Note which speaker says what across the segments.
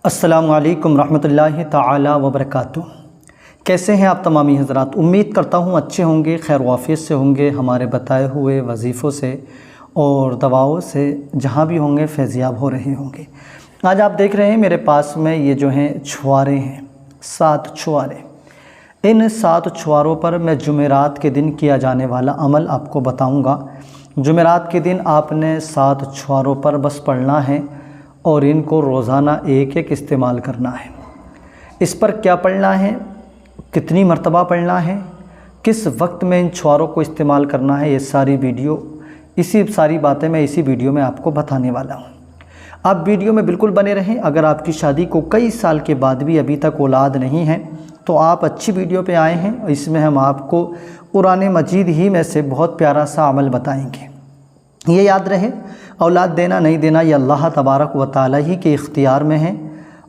Speaker 1: अस्सलामु अलैकुम रहमतुल्लाहि ताला वबरकातुह। कैसे हैं आप तमामी हज़रात। उम्मीद करता हूँ अच्छे होंगे, खैर वाफ़ियत से होंगे, हमारे बताए हुए वजीफ़ों से और दवाओं से जहाँ भी होंगे फैज़याब हो रहे होंगे। आज आप देख रहे हैं मेरे पास में ये जो हैं छुआरे हैं, 7 छुआरे। इन 7 छुआरों पर मैं जुमेरात के दिन किया जाने वाला अमल आपको बताऊँगा। जुमेरात के दिन आपने 7 छुआरों पर बस पढ़ना है और इनको रोज़ाना एक एक इस्तेमाल करना है। इस पर क्या पढ़ना है, कितनी मरतबा पढ़ना है, किस वक्त में इन छुआरों को इस्तेमाल करना है, ये सारी बातें मैं इसी वीडियो में आपको बताने वाला हूँ। आप वीडियो में बिल्कुल बने रहें। अगर आपकी शादी को कई साल के बाद भी अभी तक औलाद नहीं है तो आप अच्छी वीडियो पे आए हैं। इसमें हम आपको कुरान मजीद ही में से बहुत प्यारा सा अमल बताएंगे। ये याद रहे, औलाद देना नहीं देना ये अल्लाह तबारक व तआला ही के इख्तियार में है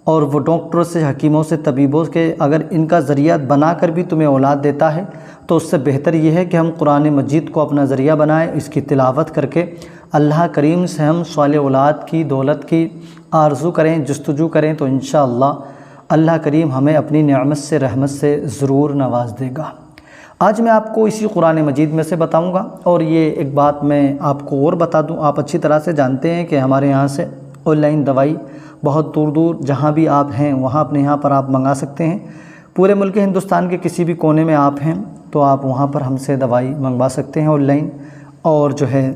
Speaker 1: और वो डॉक्टरों से, हकीमों से, तबीबों के अगर इनका ज़रिया बनाकर भी तुम्हें औलाद देता है तो उससे बेहतर ये है कि हम कुरान मजीद को अपना ज़रिया बनाएं, इसकी तिलावत करके अल्लाह करीम से हम साले औलाद की, दौलत की आरज़ू करें, जस्तजू करें तो इंशाअल्लाह अल्लाह करीम हमें अपनी नेमत से, रहमत से ज़रूर नवाज़ देगा। आज मैं आपको इसी कुरान मजीद में से बताऊंगा। और ये एक बात मैं आपको और बता दूं, आप अच्छी तरह से जानते हैं कि हमारे यहाँ से ऑनलाइन दवाई बहुत दूर दूर जहाँ भी आप हैं वहाँ अपने यहाँ पर आप मंगा सकते हैं। पूरे मुल्क हिंदुस्तान के किसी भी कोने में आप हैं तो आप वहाँ पर हमसे दवाई मंगवा सकते हैं ऑनलाइन। और जो है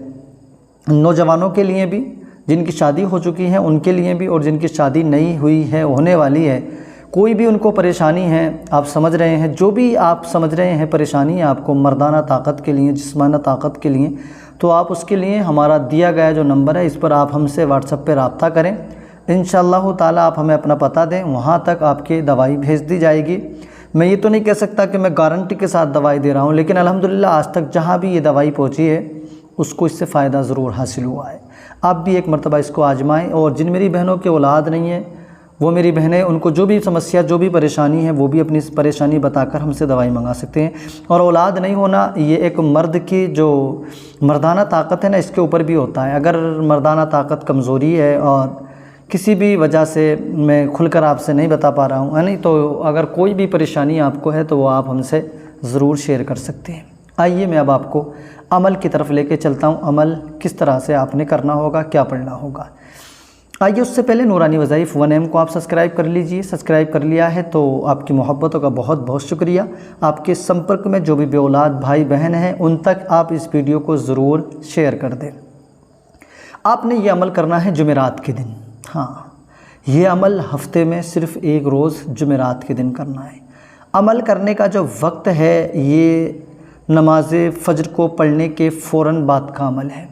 Speaker 1: नौजवानों के लिए भी, जिनकी शादी हो चुकी है उनके लिए भी, और जिनकी शादी नहीं हुई है, होने वाली है, कोई भी उनको परेशानी है, आप समझ रहे हैं, जो भी आप समझ रहे हैं परेशानी है आपको मर्दाना ताकत के लिए, जिस्माना ताकत के लिए, तो आप उसके लिए हमारा दिया गया जो नंबर है इस पर आप हमसे व्हाट्सएप पे रब्ता करें। इंशाअल्लाह ताला आप हमें अपना पता दें, वहाँ तक आपकी दवाई भेज दी जाएगी। मैं ये तो नहीं कह सकता कि मैं गारंटी के साथ दवाई दे रहा हूँ, लेकिन अल्हम्दुलिल्लाह आज तक जहाँ भी ये दवाई पहुँची है उसको इससे फ़ायदा ज़रूर हासिल हुआ है। आप भी एक मरतबा इसको आजमाएँ। और जिन मेरी बहनों की औलाद नहीं है वो मेरी बहनें, उनको जो भी समस्या, जो भी परेशानी है वो भी अपनी परेशानी बताकर हमसे दवाई मंगा सकते हैं। और औलाद नहीं होना ये एक मर्द की जो मर्दाना ताकत है ना, इसके ऊपर भी होता है। अगर मर्दाना ताकत कमज़ोरी है और किसी भी वजह से मैं खुलकर आपसे नहीं बता पा रहा हूँ, है नहीं, तो अगर कोई भी परेशानी आपको है तो वो आप हमसे ज़रूर शेयर कर सकते हैं। आइए मैं अब आपको अमल की तरफ लेके चलता हूँ। अमल किस तरह से आपने करना होगा, क्या पढ़ना होगा। आइए उससे पहले नूरानी वज़ाइफ 1M को आप सब्सक्राइब कर लीजिए। सब्सक्राइब कर लिया है तो आपकी मोहब्बतों का बहुत बहुत शुक्रिया। आपके संपर्क में जो भी बेऔलाद भाई बहन हैं उन तक आप इस वीडियो को ज़रूर शेयर कर दें। आपने ये अमल करना है जुमेरात के दिन। हाँ, ये अमल हफ्ते में सिर्फ़ एक रोज़ जुमेरात के दिन करना है। अमल करने का जो वक्त है ये नमाज फ़जर को पढ़ने के फ़ौरन बाद का अमल है।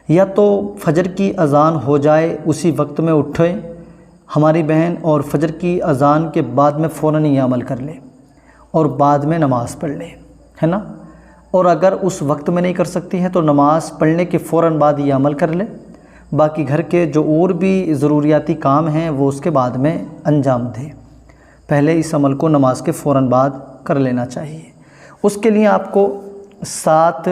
Speaker 1: या तो फ़जर की अज़ान हो जाए उसी वक्त में उठें हमारी बहन, और फ़जर की अज़ान के बाद में फ़ौरन ये अमल कर ले और बाद में नमाज़ पढ़ ले, है ना। और अगर उस वक्त में नहीं कर सकती है तो नमाज़ पढ़ने के फ़ौरन बाद ये अमल कर ले। बाकी घर के जो और भी ज़रूरियाती काम हैं वो उसके बाद में अंजाम दे। पहले इस अमल को नमाज के फ़ौरन बाद कर लेना चाहिए। उसके लिए आपको 7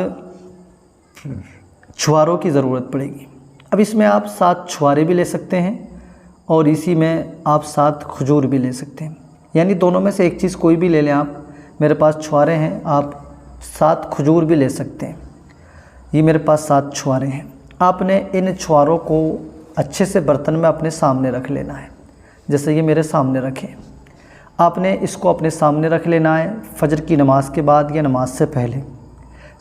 Speaker 1: छुआरों की ज़रूरत पड़ेगी। अब इसमें आप 7 छुआरे भी ले सकते हैं और इसी में आप 7 खजूर भी ले सकते हैं, यानी दोनों में से एक चीज़ कोई भी ले लें आप। मेरे पास छुआरे हैं, आप 7 खजूर भी ले सकते हैं। ये मेरे पास 7 छुआरे हैं। आपने इन छुआरों को अच्छे से बर्तन में अपने सामने रख लेना है, जैसे ये मेरे सामने रखें। आपने इसको अपने सामने रख लेना है फ़जर की नमाज़ के बाद या नमाज से पहले।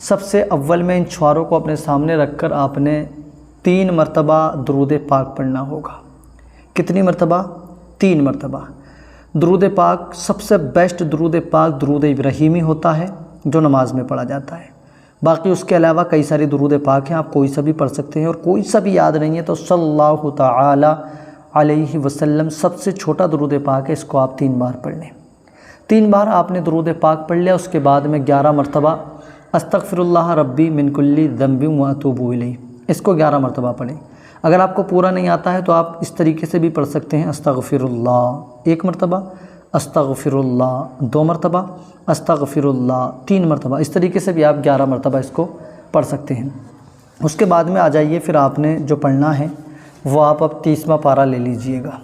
Speaker 1: सबसे अव्वल में इन छुआरों को अपने सामने रखकर आपने 3 मरतबा दुरूद पाक पढ़ना होगा। कितनी मरतबा? 3 मरतबा। दुरूद पाक सबसे बेस्ट दुरूद पाक दुरूद इब्राहीमी होता है जो नमाज में पढ़ा जाता है। बाकी उसके अलावा कई सारी दुरूद पाक हैं, आप कोई सा भी पढ़ सकते हैं। और कोई सा भी याद नहीं है तो सल्लल्लाहु तआला अलैहि वसल्लम सबसे छोटा दुरूद पाक है, इसको आप 3 बार पढ़ लें। 3 बार आपने दुरूद पाक पढ़ लिया, उसके बाद में 11 मरतबा अस्तगफिरुल्लाह रब्बी मिन कुल्ली ज़ंबि व अतूबु इलैह, इसको 11 मरतबा पढ़ें। अगर आपको पूरा नहीं आता है तो आप इस तरीके से भी पढ़ सकते हैं। अस्तगफिरुल्लाह 1 मरतबा, अस्तगफिरुल्लाह 2 मरतबा, अस्तगफिरुल्लाह 3 मरतबा। इस तरीके से भी आप 11 मरतबा इसको पढ़ सकते हैं। उसके बाद में आ जाइए, फिर आपने जो पढ़ना है वो आप अब 30वां पारा ले लीजिएगा।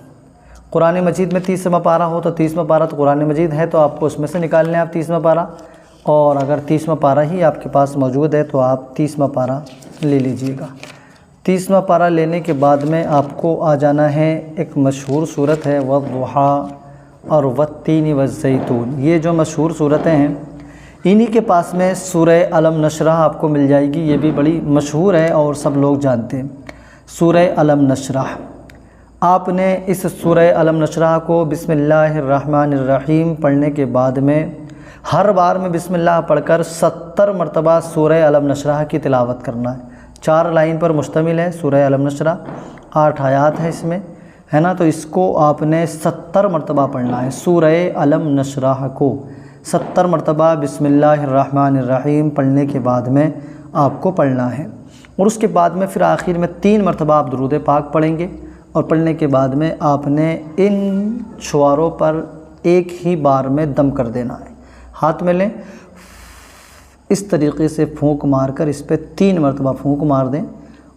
Speaker 1: قرآن مجید میں 30واں پارہ ہو تو 30واں پارہ تو قرآن مجید ہے تو آپ کو اس میں سے نکالنا ہے آپ 30واں پارہ، اور اگر 30واں پارہ ہی آپ کے پاس موجود ہے تو آپ 30واں پارہ لے لیجئے گا۔ 30واں پارہ لینے کے بعد میں آپ کو آ جانا ہے، ایک مشہور صورت ہے والضحیٰ اور والتین والزیتون، یہ جو مشہور صورتیں ہیں انہی کے پاس میں سورہ علم نشرح آپ کو مل جائے گی، یہ بھی بڑی مشہور ہے اور سب لوگ جانتے ہیں سورہ علم نشرح۔ آپ نے اس سورہ علم نشرح کو بسم اللہ الرحمن الرحیم پڑھنے کے بعد میں ہر بار میں بسم اللہ پڑھ کر 70 مرتبہ سورہ علم نشرح کی تلاوت کرنا ہے۔ 4 لائن پر مشتمل ہے سورہ علم نشرح، 8 آیات ہے اس میں، ہے نا، تو اس کو آپ نے 70 مرتبہ پڑھنا ہے۔ سورہ علم نشرح کو 70 مرتبہ بسم اللہ الرحمن الرحیم پڑھنے کے بعد میں آپ کو پڑھنا ہے، اور اس کے بعد میں پھر آخر میں 3 مرتبہ آپ درود پاک پڑھیں گے، اور پڑھنے کے بعد میں آپ نے ان چھواروں پر ایک ہی بار میں دم کر دینا ہے۔ ہاتھ میں لیں، اس طریقے سے پھونک مار کر اس پہ 3 مرتبہ پھونک مار دیں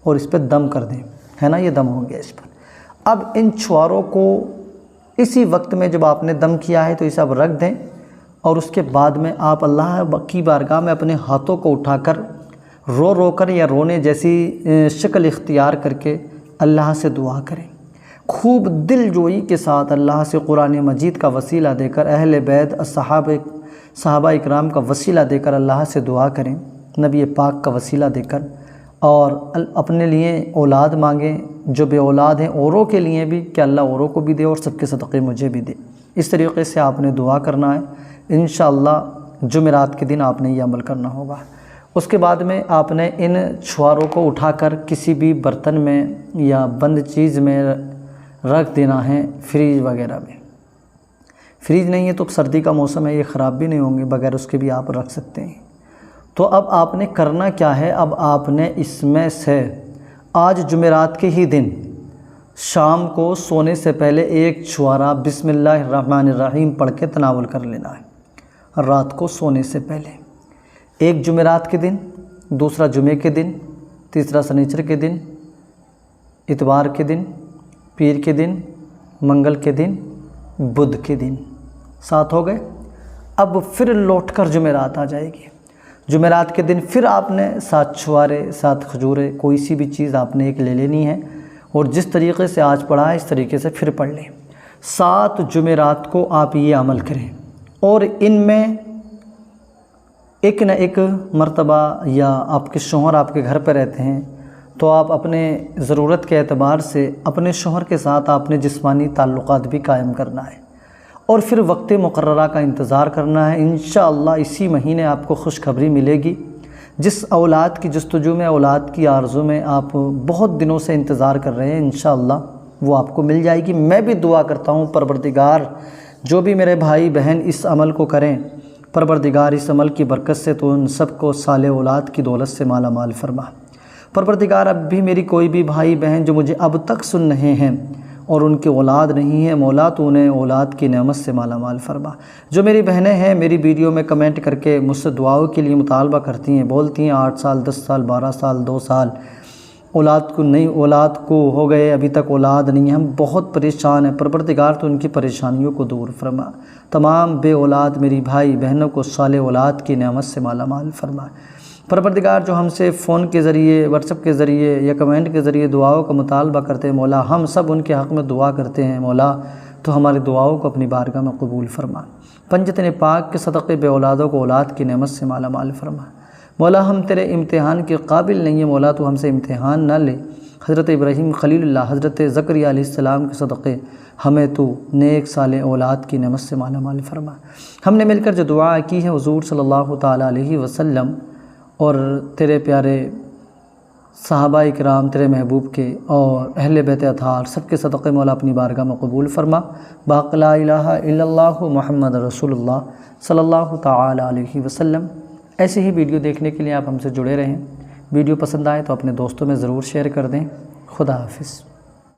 Speaker 1: اور اس پہ دم کر دیں، ہے نا، یہ دم ہوں گے اس پر۔ اب ان چھواروں کو اسی وقت میں جب آپ نے دم کیا ہے تو اسے اب رکھ دیں، اور اس کے بعد میں آپ اللہ کی بارگاہ میں اپنے ہاتھوں کو اٹھا کر رو رو کر یا رونے جیسی شکل اختیار کر کے اللہ سے دعا کریں، خوب دل جوئی کے ساتھ اللہ سے قرآن مجید کا وسیلہ دے کر، اہل بیت صحابہ اکرام کا وسیلہ دے کر اللہ سے دعا کریں، نبی پاک کا وسیلہ دے کر، اور اپنے لیے اولاد مانگیں، جو بے اولاد ہیں اوروں کے لیے بھی کہ اللہ اوروں کو بھی دے اور سب کے صدقے مجھے بھی دے۔ اس طریقے سے آپ نے دعا کرنا ہے۔ انشاءاللہ جمعرات کے دن آپ نے یہ عمل کرنا ہوگا۔ اس کے بعد میں آپ نے ان چھواروں کو اٹھا کر کسی بھی برتن میں یا بند چیز میں رکھ دینا ہے، فریج وغیرہ میں۔ فریج نہیں ہے تو سردی کا موسم ہے، یہ خراب بھی نہیں ہوں گے، بغیر اس کے بھی آپ رکھ سکتے ہیں۔ تو اب آپ نے کرنا کیا ہے، اب آپ نے اس میں سے آج جمعرات کے ہی دن شام کو سونے سے پہلے ایک چھوارا بسم اللہ الرحمن الرحیم پڑھ کے تناول کر لینا ہے، رات کو سونے سے پہلے۔ ایک جمعرات کے دن، دوسرا جمعے کے دن، تیسرا سنیچر کے دن، اتوار کے دن، پیر کے دن، منگل کے دن، بدھ کے دن، 7 ہو گئے۔ اب پھر لوٹ کر جمعرات آ جائے گی۔ جمعرات کے دن پھر آپ نے 7 چھوارے، 7 کھجورے، کوئی سی بھی چیز آپ نے ایک لے لینی ہے، اور جس طریقے سے آج پڑھا ہے اس طریقے سے پھر پڑھ لیں۔ 7 جمعرات کو آپ یہ عمل کریں، اور ان میں ایک نہ ایک مرتبہ، یا آپ کے شوہر آپ کے گھر پہ رہتے ہیں تو آپ اپنے ضرورت کے اعتبار سے اپنے شوہر کے ساتھ آپ نے جسمانی تعلقات بھی قائم کرنا ہے، اور پھر وقت مقررہ کا انتظار کرنا ہے۔ انشاءاللہ اسی مہینے آپ کو خوشخبری ملے گی۔ جس اولاد کی جستجو میں، اولاد کی آرزو میں آپ بہت دنوں سے انتظار کر رہے ہیں، انشاءاللہ وہ آپ کو مل جائے گی۔ میں بھی دعا کرتا ہوں پروردگار جو بھی میرے بھائی بہن اس عمل کو کریں، پروردگار اس عمل کی برکت سے تو ان سب کو صالح اولاد کی دولت سے مالا مال فرما۔ پروردگار اب بھی میری کوئی بھی بھائی بہن جو مجھے اب تک سن رہے ہیں اور ان کی اولاد نہیں ہے، مولا تو انہیں اولاد کی نعمت سے مالا مال فرما۔ جو میری بہنیں ہیں میری ویڈیو میں کمنٹ کر کے مجھ سے دعاؤں کے لیے مطالبہ کرتی ہیں، بولتی ہیں 8 سال 10 سال 12 سال 2 سال اولاد کو نہیں، اولاد کو ہو گئے ابھی تک اولاد نہیں ہے، ہم بہت پریشان ہیں، پروردگار تو ان کی پریشانیوں کو دور فرما۔ تمام بے اولاد میری بھائی بہنوں کو صالح اولاد کی نعمت سے مالا مال فرما۔ پروردگار جو ہم سے فون کے ذریعے، واٹس ایپ کے ذریعے یا کمنٹ کے ذریعے دعاؤں کا مطالبہ کرتے ہیں، مولا ہم سب ان کے حق میں دعا کرتے ہیں، مولا تو ہماری دعاؤں کو اپنی بارگاہ میں قبول فرما۔ پنجتن پاک کے صدقے بے اولادوں کو اولاد کی نعمت سے مالا مال فرما۔ مولا ہم تیرے امتحان کے قابل نہیں ہیں، مولا تو ہم سے امتحان نہ لے۔ حضرت ابراہیم خلیل اللہ، حضرت زکریا علیہ السلام کے صدقے ہمیں تو نیک صالح اولاد کی نعمت سے مالا مال فرما۔ ہم نے مل کر جو دعا کی ہے حضور صلی اللہ تعالیٰ علیہ وسلم اور تیرے پیارے صحابہ اکرام تیرے محبوب کے اور اہل بیت اطہار سب کے صدقے مولا اپنی بارگاہ میں قبول فرما۔ باقی لا الہ الا اللہ محمد رسول اللہ صلی اللہ تعالیٰ علیہ وسلم۔ ایسے ہی ویڈیو دیکھنے کے لیے آپ ہم سے جڑے رہیں۔ ویڈیو پسند آئے تو اپنے دوستوں میں ضرور شیئر کر دیں۔ خدا حافظ۔